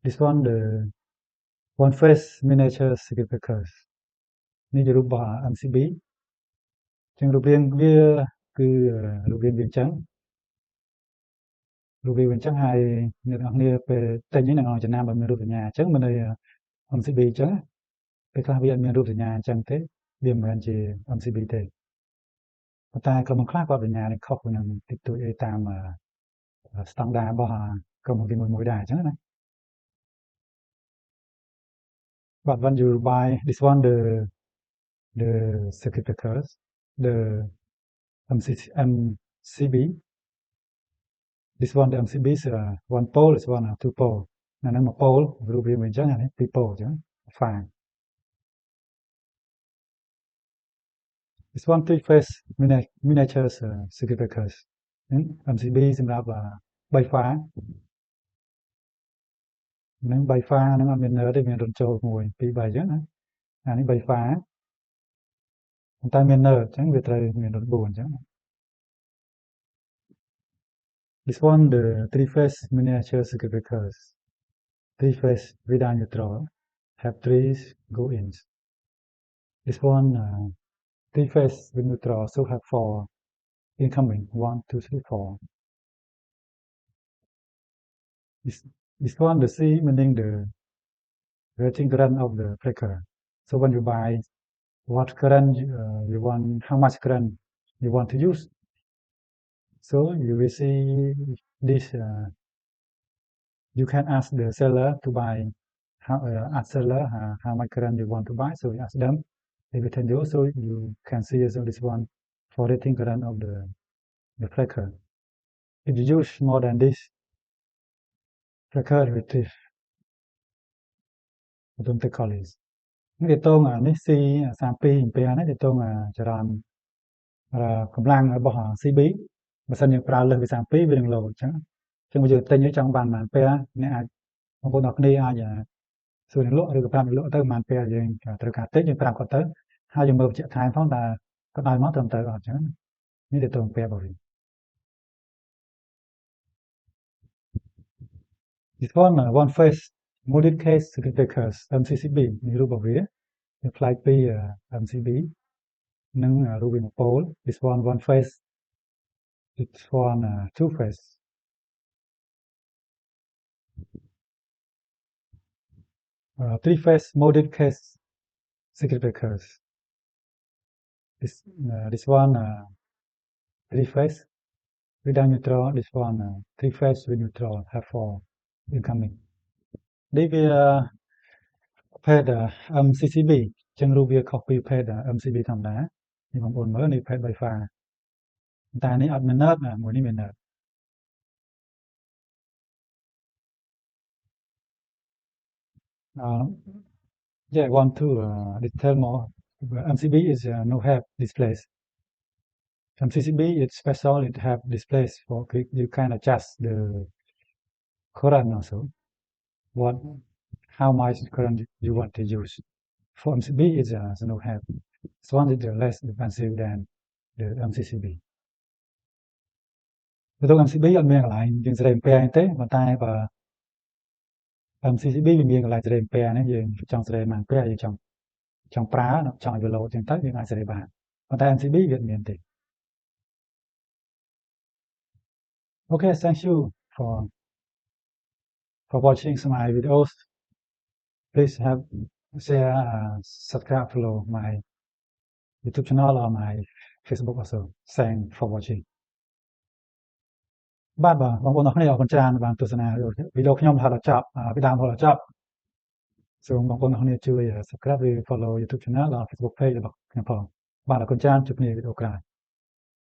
this one the one face miniature circuit breakers នេះជារូបរបស់ MCB ចឹងរូបរាងវាគឺរូបរាងវាអញ្ចឹងហើយអ្នកនរគ្នាពេលតែញនឹងចំណាំបើមានរូបសញ្ញាអញ្ចឹងមិនន័យ MCB អញ្ចឹងពេលខ្លះវាអត់មានរូបសញ្ញាអញ្ចឹងទេវាមិនមែនជា MCB ទេប៉ុន្តែក្រុមខ្លះគាត់សញ្ញានេះខុសពីនឹងតិចតួចអីតាមស្តង់ដាររបស់ក្រុមហ៊ុនមួយដែរអញ្ចឹងណា But when you buy this one the circuit breakers the MCB this one the MCB is one pole this one two pole ហ្នឹងមួយ pole រូបរាងវាអញ្ចឹងនេះពីរ pole អញ្ចឹង fine this one three phase miniature circuit breakers MCB សម្រាប់3 pha នឹង3 pha ហ្នឹងអត់មានnerdទេមានរំចូល1 2 3អញ្ចឹងណាអានេះ3 pha ប៉ុន្តែមានnerdអញ្ចឹងវាត្រូវមានរំ4អញ្ចឹង This one the three phase miniature circuit breakers three phase without neutral have 3 go-ins this one three phase with neutral so have 4 incoming 1 2 3 4 this one the C meaning the rating current of the breaker so when you buy what current you want how much current you want to use so you will see this you can ask the seller to buy ask seller how much current you want to buy so you ask them they will tell you so you can see also this one for rating current of the breaker if you use more than this breaker retrieve automatically នេះតងនេះ C 32 ampere នេះតងចរន្តកម្លាំងរបស់ CB បើសិនយើងប្រើលើសពី32វានឹងលោអញ្ចឹងបើយើងទិញចង់បានប៉ុន្មាន ampere អ្នកអាចបងប្អូនអរគ្នាអាចសួរនឹងលក់ឬក៏ប្រាប់នឹងលក់ទៅប៉ុន្មាន ampere យើងត្រូវការទិញយើងប្រាប់គាត់ទៅហើយយើងមើលបញ្ជាក់ថែមផងតើគាត់ឲ្យមកត្រឹមត្រូវអត់អញ្ចឹងនេះតង ampere របស់វា This one phase molded case circuit breakers MCCB នេះរូបរបស់វាផ្លាយពី MCB និងរូបវា pole this one phase this one two phase three phase molded case circuit breakers this one three phase without neutral this one three phase with neutral have 4 incoming នេះវាភេទ MCCB ចឹងរូបវាខុសពីភេទ MCB ធម្មតានេះបងប្អូនមើលនេះភេទ 3 pha តែនេះអត់មាន nerd មួយនេះមាន nerd yeah I want to detail more MCB is no have displays MCCB is special it have displays for you can adjust the current also how much current you want to use for MCB is no have this one is less expensive than the MCCB ទៅ MCB អត់មានកន្លែងយើងសេរី ampere ទេប៉ុន្តែបើ MCCB វាមានកន្លែងសេរី ampere នេះយើងចង់សេរី ampere យើងចង់ប្រើចង់ឲ្យវាលោចឹងទៅយើងអាចសេរីបានប៉ុន្តែ MCB វាអត់មានទេ Okay thank you for watching my videos please share subscribe follow my YouTube channel or my Facebook also thanks for watching បាទបងប្អូនអរគុណច្រើនបានទស្សនាវីដេអូខ្ញុំដល់ចប់ពីដើមដល់ចប់សូមបងប្អូនអរគុណជួយ subscribe ឬ follow YouTube channel ឬ Facebook page របស់ខ្ញុំផងបាទអរគុណច្រើនជួបគ្នាវីដេអូក្រោយ